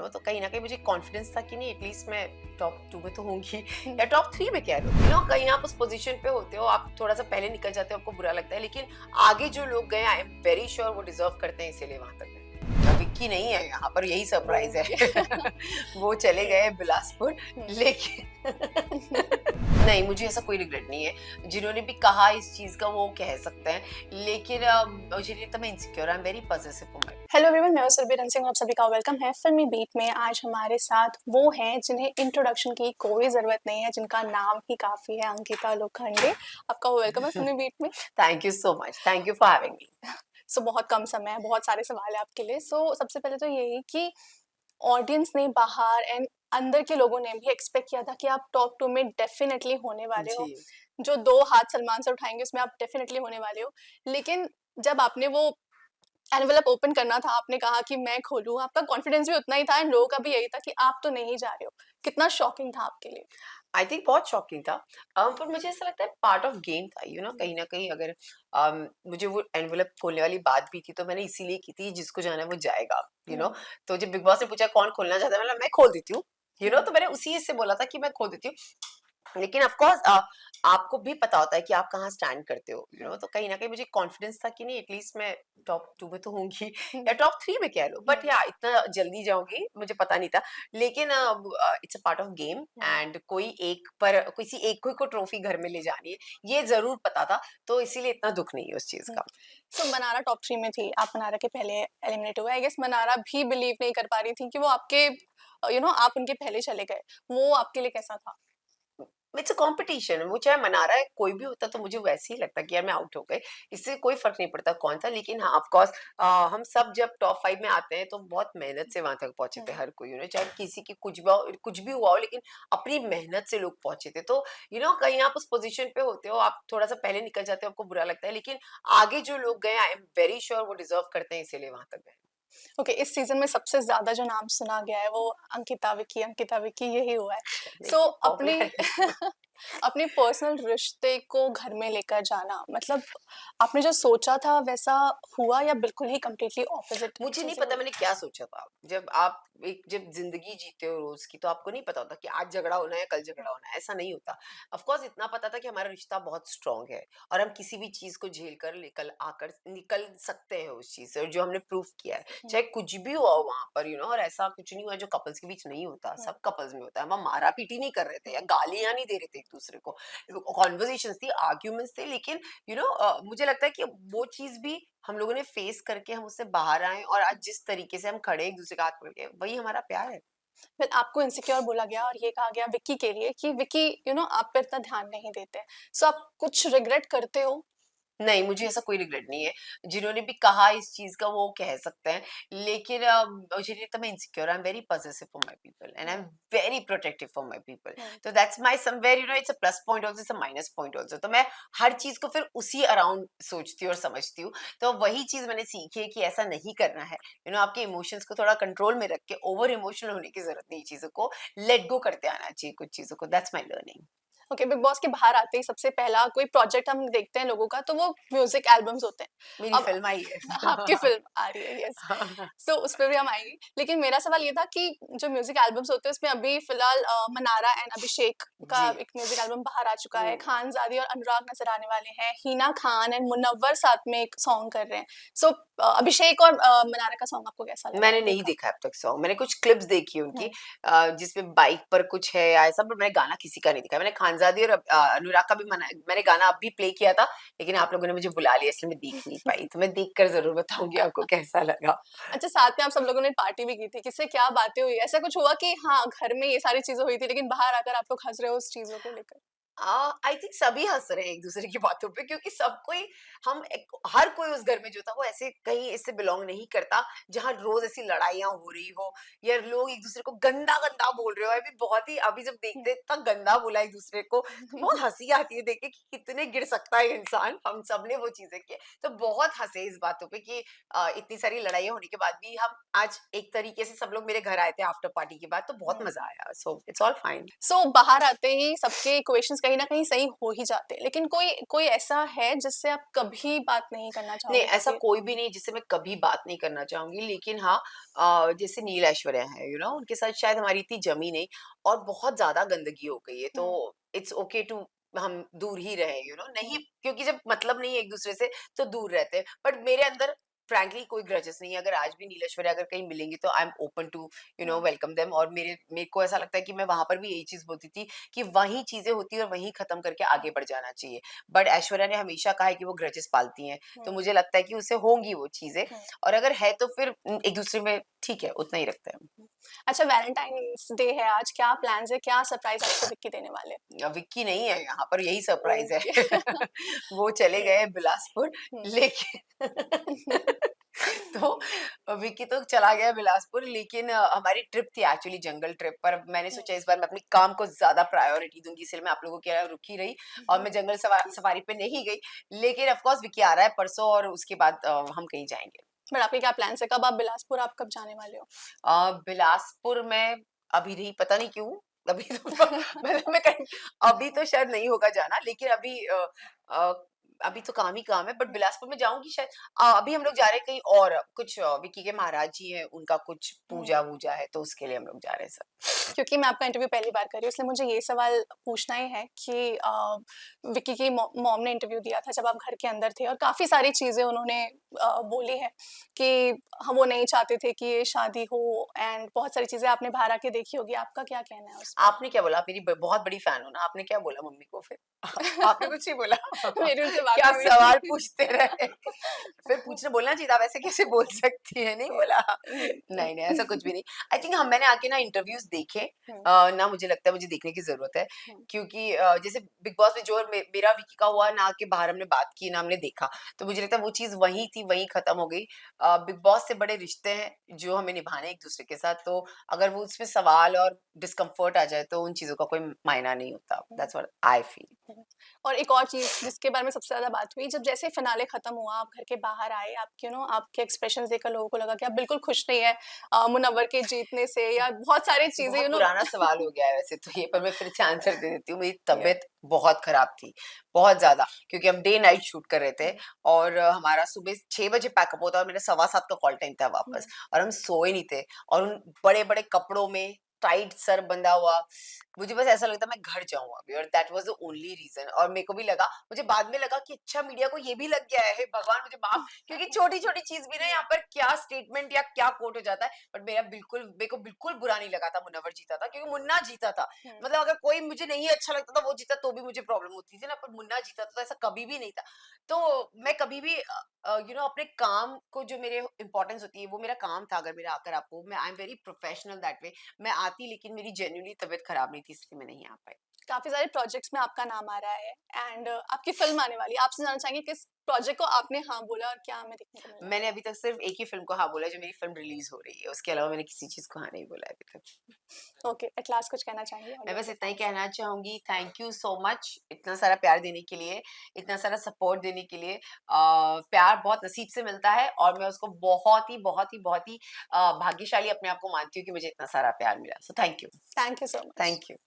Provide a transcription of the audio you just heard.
तो कहीं ना कहीं मुझे कॉन्फिडेंस था कि नहीं एटलीस्ट मैं टॉप 2 में तो होंगी या टॉप 3 में कह लो कहीं आप उस पोजीशन पे होते हो, आप थोड़ा सा पहले निकल जाते हो, आपको बुरा लगता है, लेकिन आगे जो लोग गए आई एम वेरी श्योर वो डिजर्व करते हैं, इसीलिए वहां तक गए। विक्की नहीं है यहाँ पर, यही सरप्राइज है। वो चले गए बिलासपुर, लेकिन नहीं, मुझे ऐसा कोई रिग्रेट नहीं है। जिन्होंने भी कहा इस चीज का वो कह सकते हैं, लेकिन मुझे नहीं लगता मैं insecure, I am very positive for my. Hello everyone, मैं सुरभि रन सिंह, आप सभी का वेलकम है फिल्मी बीट में। आज हमारे साथ वो हैं जिन्हें इंट्रोडक्शन की कोई ज़रूरत नहीं है, जिनका नाम ही काफ़ी है, अंकिता लोखंडे। आपका वेलकम है फिल्मी बीट में। Thank you so much, thank you for having me. So बहुत कम समय है, बहुत सारे सवाल है आपके लिए। सो सबसे पहले तो यही कि ऑडियंस ने बाहर एंड अंदर के लोगों ने भी एक्सपेक्ट किया था कि आप टॉप 2 में डेफिनेटली होने वाले हो। जी, जो 2 हाथ सलमान से उठाएँगे उसमें आप डेफिनेटली होने वाले हो। लेकिन जब आपने वो एनवेलप ओपन करना था, आपने कहा कि मैं खोलूँ, आपका कॉन्फिडेंस भी उतना ही था एंड लोगों का भी यही था कि आप तो नहीं जा रहे हो। कितना शॉकिंग था आपके लिए? आई थिंक बहुत शॉकिंग था। पर मुझे ऐसा लगता है पार्ट ऑफ गेम था, कहीं ना कहीं अगर मुझे वो एनवेलप खोलने वाली बात भी थी तो मैंने इसीलिए की थी, जिसको जाना है वो जाएगा। तो जब बिग बॉस ने पूछा कौन खोलना चाहता है, मैं खोल देती हूँ। तो मैंने उसी से बोला था कि मैं खोल देती हूँ। लेकिन ऑफ कोर्स आपको भी पता होता है कि आप कहाँ स्टैंड करते हो, तो कहीं ना कहीं मुझे कॉन्फिडेंस था कि नहीं एटलीस्ट मैं टॉप 2 में तो होंगी या टॉप 3 में कह लो, बट या इतना जल्दी जाऊंगी मुझे पता नहीं था। लेकिन it's a part of game and कोई एक पर किसी एक को ट्रॉफी घर में ले जानी है, ये जरूर पता था, तो इसीलिए इतना दुख नहीं है उस चीज का। सो मनारा टॉप 3 में थी, आप मनारा के पहले एलिमिनेट हुए। आई गेस मनारा भी बिलीव नहीं कर पा रही थी कि वो आपके आप उनके पहले चले गए। वो आपके लिए कैसा था? इट्स अ कॉम्पिटिशन, वो चाहे मना रहा है कोई भी होता तो मुझे वैसे ही लगता कि यार मैं आउट हो गए, इससे कोई फर्क नहीं पड़ता कौन था। लेकिन हाँ ऑफ कोर्स हम सब जब टॉप 5 में आते हैं तो बहुत मेहनत से वहां तक पहुंचे थे हर कोई, चाहे किसी की कुछ भी हुआ हो, लेकिन अपनी मेहनत से लोग पहुंचे थे। तो कहीं आप उस पोजीशन पे होते हो, आप थोड़ा सा पहले निकल जाते हो, आपको बुरा लगता है, लेकिन आगे जो लोग गए आई एम वेरी श्योर वो डिजर्व करते हैं, इसीलिए वहां तक गए। ओके, इस सीजन में सबसे ज्यादा जो नाम सुना गया है वो अंकिता विकी यही हुआ है। सो अपने पॉपुलर अपने पर्सनल रिश्ते को घर में लेकर जाना, मतलब आपने जो सोचा था वैसा हुआ या बिल्कुल ही कंप्लीटली ऑपोजिट मुझे नहीं चीजें पता हुई? मैंने क्या सोचा था। जब जिंदगी जीते हो रोज की, तो आपको नहीं पता होता कि आज झगड़ा होना है, कल झगड़ा होना है, ऐसा नहीं होता। ऑफ कोर्स इतना पता था कि हमारा रिश्ता बहुत स्ट्रांग है और हम किसी भी चीज को झेल कर निकल सकते हैं उस चीज से, और जो हमने प्रूफ किया है, चाहे कुछ भी हुआ हो वहां पर। और ऐसा कुछ नहीं हुआ जो कपल्स के बीच नहीं होता, सब कपल्स में होता है। हम मारा पीटी नहीं कर रहे थे या गालियां नहीं दे रहे थे एक दूसरे को, कॉन्वर्जेशन थी, आर्ग्यूमेंट्स थे, लेकिन मुझे लगता है कि वो चीज भी हम लोगों ने फेस करके हम उससे बाहर आए, और आज जिस तरीके से हम खड़े एक दूसरे का हाथ पकड़ के, वही हमारा प्यार है। फिर आपको इनसिक्योर बोला गया और ये कहा गया विक्की के लिए कि विक्की आप पे इतना ध्यान नहीं देते। सो आप कुछ रिग्रेट करते हो? नहीं, मुझे ऐसा कोई रिग्रेट नहीं है। जिन्होंने भी कहा इस चीज़ का वो कह सकते हैं, लेकिन मुझे नहीं लगता मैं insecure, I am very possessive for my people and I am very protective for my people. तो that's my somewhere, it's a plus point also, it's a minus point also. तो मैं हर चीज़ को फिर उसी अराउंड सोचती हूँ और समझती हूँ। तो वही चीज़ मैंने सीखी है कि ऐसा नहीं करना है। आपके इमोशंस को थोड़ा कंट्रोल में रख के ओवर इमोशनल होने की ज़रूरत नहीं, चीज़ों को लेट गो करते आना चाहिए कुछ चीज़ों को। That's my learning. Okay, big boss के बाहर आते ही सबसे पहला कोई प्रोजेक्ट हम देखते हैं लोगों का तो वो म्यूजिक एल्बम्स होते हैं। मेरी अब फ़िल्म आई है। आपकी फिल्म आ रही है, यस। सो उस पे भी हम आएंगे, लेकिन मेरा सवाल ये था कि जो म्यूजिक एल्बम्स होते हैं उसमें अभी फिलहाल मनारा एंड अभिषेक का जी। एक म्यूजिक एल्बम बाहर आ चुका है। हुँ। खानजादी और अनुराग नजर आने वाले हैं, हिना खान एंड मुनव्वर साथ में एक सॉन्ग कर रहे हैं। सो अभिषेक और मनारा का सॉन्ग आपको कैसा लगा मैंने ये नहीं का? देखा अब तक सॉन्ग, मैंने कुछ क्लिप्स देखी उनकी, हम्म, जिसमें बाइक पर कुछ है या ऐसा, पर मैंने गाना किसी का नहीं देखा। मैंने खानज़ादी और अनुराग का भी मैंने गाना अब भी प्ले किया था, लेकिन आप लोगों ने मुझे बुला लिया इसलिए मैं देख नहीं पाई। तो मैं देखकर ज़रूर बताऊँगी आपको कैसा लगा। अच्छा, साथ में आप सब लोगों ने पार्टी भी की थी, किससे क्या बातें हुई? ऐसा कुछ हुआ कि हाँ, घर में ये सारी चीज़ें हुई थी लेकिन बाहर आकर आप लोग हँस रहे हो उस चीज़ों को लेकर? आई थिंक सभी हंस रहे हैं एक दूसरे की बातों पे, क्योंकि सब कोई हर कोई उस घर में जो था वो ऐसे कहीं इससे बिलोंग नहीं करता जहां रोज ऐसी लड़ाइयां हो रही हो या लोग एक दूसरे को गंदा गंदा बोल रहे हो। अभी बहुत ही, अभी जब देखते हैं इतना गंदा बोला एक दूसरे को, तो बहुत हंसी आती है देख के कि कितने गिर सकता है इंसान। हम सब ने वो चीजें की, तो बहुत हंसे इस बातों पे कि इतनी सारी लड़ाइयां होने के बाद भी हम आज एक तरीके से, सब लोग मेरे घर आए थे आफ्टर पार्टी के बाद, तो बहुत मजा आया। So it's all fine. So बाहर आते ही सबके क्वेश्चंस कहीं न कहीं सही हो ही जाते हैं। लेकिन कोई कोई ऐसा है जिससे आप कभी बात नहीं करना नहीं, चाहोगे ऐसा ताकि कोई भी नहीं जिससे मैं कभी बात नहीं करना चाहूँगी, लेकिन हाँ, जैसे नील ऐश्वर्या है, उनके साथ शायद हमारी इतनी जमी नहीं और बहुत ज़्यादा गंदगी हो गई है, हुँ, तो इट्स ओके टू हम दूर ही रहें, नहीं, हुँ, क्योंकि जब मतलब नहीं है एक-दूसरे से, तो दूर रहते हैं। बट मेरे अंदर फ्रैंकली कोई ग्रजेस नहीं है, अगर आज भी नील ऐश्वर्या अगर कहीं मिलेंगी तो आई एम ओपन टू हुँ, वेलकम देम, और मेरे को ऐसा लगता है कि मैं वहाँ पर भी यही चीज़ बोलती थी कि वहीं चीज़ें होती हैं और वहीं खत्म करके आगे बढ़ जाना चाहिए। बट ऐश्वर्या ने हमेशा कहा है कि वो ग्रजेस पालती हैं, तो हुँ, मुझे लगता है कि उससे होंगी वो चीज़ें, हुँ, और अगर है तो फिर एक-दूसरे में ठीक है, उतना ही रखते हैं। हुँ। अच्छा, वैलेंटाइन्स डे है आज, क्या प्लान्स है? क्या सरप्राइज़ आपको विक्की देने वाले हैं? विक्की नहीं है यहाँ पर, यही सरप्राइज़ है। ओके। वो चले हुँ, गए बिलासपुर, हुँ। लेकिन तो विक्की तो चला गया बिलासपुर, लेकिन हमारी ट्रिप थी एक्चुअली जंगल ट्रिप पर। मैंने हुँ, सोचा इस बार मैं अपने काम को ज़्यादा प्रायोरिटी दूँगी, इसलिए मैं आप लोगों के यहाँ रुकी रही और हुँ। मैं जंगल सफारी पे नहीं गई। लेकिन ऑफ कोर्स विक्की आ रहा है परसों, और उसके बाद हम कहीं जाएँगे। बट आपके क्या प्लान्स है? कब आप बिलासपुर आप कब जाने वाले हो? बिलासपुर में अभी नहीं, पता नहीं क्यों? अभी तो मतलब मैं कहीं, अभी तो शायद नहीं होगा जाना, लेकिन अ, अभी तो काम ही काम है, बट बिलासपुर में जाऊँगी शायद। अभी हम लोग जा रहे हैं कहीं और, कुछ विक्की के महाराज जी हैं, उनका कुछ हुँ। पूजा-वूजा है, तो उसके लिए हम लोग जा रहे हैं सब। क्योंकि मैं आपका इंटरव्यू पहली बार कर रही हूँ, इसलिए मुझे ये सवाल पूछना ही है कि विक्की की मॉम ने इंटरव्यू दिया था जब आप घर के अंदर थे और काफ़ी सारी चीज़ें उन्होंने बोली हैं कि हम वो नहीं चाहते थे कि ये शादी हो एंड बहुत सारी चीज़ें आपने बाहर आके देखी होगी। आपका क्या कहना है उस पे? आपने क्या बोला? आप मेरी बहुत बड़ी फैन हो ना, आपने क्या बोला मम्मी को फिर? आपने कुछ नहीं बोला? मेरी उनसे बात क्या नहीं हुई। सवाल पूछते रहे? फिर पूछना बोलना चाहिए था, आप ऐसे कैसे बोल सकती हैं? नहीं बोला? नहीं, नहीं, ऐसा कुछ भी नहीं। आई थिंक मैंने आके ना इंटरव्यूज़ देखे, हुँ, ना मुझे लगता है मुझे देखने की ज़रूरत है, हुँ, क्योंकि जैसे बिग बॉस में जो मेरा विकी का हुआ ना, आके बाहर हमने बात की, ना हमने देखा, तो मुझे लगता है वो चीज़ वहीं थी, वहीं खत्म हो गई। बिग बॉस से बड़े रिश्ते हैं जो हमें निभाने हैं एक-दूसरे के साथ, तो अगर वो उसमें सवाल और डिस्कम्फर्ट आ जाए तो उन चीज़ों का कोई मायना नहीं होता। Hmm. That's what I feel. Hmm. और एक और चीज़ जिसके बारे में सबसे ज़्यादा बात हुई, जब जैसे फिनाले खत्म हुआ, आप घर के बाहर आए, आपके आपके एक्सप्रेशंस देखकर लोगों को लगा कि आप बिल्कुल खुश नहीं हैं मुनव्वर के जीतने से या बहुत सारी चीज़ें बहुत पुराना सवाल हो गया है वैसे तो ये, पर मैं फिर से आंसर दे देती हूँ। मेरी या तबीयत बहुत खराब थी, बहुत ज़्यादा, क्योंकि हम डे नाइट शूट कर रहे थे, हुँ, और हमारा सुबह 6 बजे पैकअप होता है और मेरा 7:15 का कॉल टाइम था हुँ, वापस, और हम सोए नहीं थे, और उन बड़े-बड़े कपड़ों में टाइट सर बंधा हुआ, मुझे बस ऐसा लगता मैं घर जाऊँ अभी, और that was the only reason. और मेरे को भी लगा, मुझे बाद में लगा कि अच्छा मीडिया को ये भी लग गया है, हे भगवान मुझे माफ, क्योंकि छोटी-छोटी चीज़ भी ना यहाँ या पर क्या स्टेटमेंट या क्या कोट हो जाता है। बट मेरे को बिल्कुल बुरा नहीं लगा था मुनव्वर जीता था, क्योंकि मुन्ना जीता था। हुँ, मतलब अगर कोई मुझे नहीं अच्छा लगता था वो जीता तो भी मुझे प्रॉब्लम होती थी ना, पर मुन्ना जीता था तो ऐसा कभी भी नहीं था। तो मैं कभी भी अपने काम को, जो मेरे इंपॉर्टेंस होती है वो मेरा काम था, अगर मेरा आकर आपको, मैं आई am very professional that way, मैं आती, लेकिन मेरी जेन्युइनली तबीयत खराब नहीं थी, इसलिए मैं नहीं आ पाई। काफ़ी सारे प्रोजेक्ट्स में आपका नाम आ रहा है एंड आपकी फ़िल्म आने वाली है। आपसे जानना चाहेंगे किस प्रोजेक्ट को आपने हाँ बोला और क्या हमें देखने को मिलने मैंने वाला अभी तक सिर्फ एक ही फिल्म को हाँ बोला है, जो मेरी फिल्म रिलीज हो रही है, उसके अलावा मैंने किसी चीज को हाँ नहीं बोला है अभी तक। है? ओके, एट लास्ट कुछ कहना चाहेंगे मैं ऑडियंस बस के इतना ही साथ? कहना चाहूंगी, थैंक यू सो मच, इतना सारा प्यार देने के लिए, इतना सारा सपोर्ट देने के लिए। प्यार बहुत नसीब से मिलता है, और मैं उसको बहुत ही बहुत ही बहुत ही भाग्यशाली अपने आप को मानती हूँ कि मुझे इतना सारा प्यार मिला। So thank you. Thank you so much. Thank you.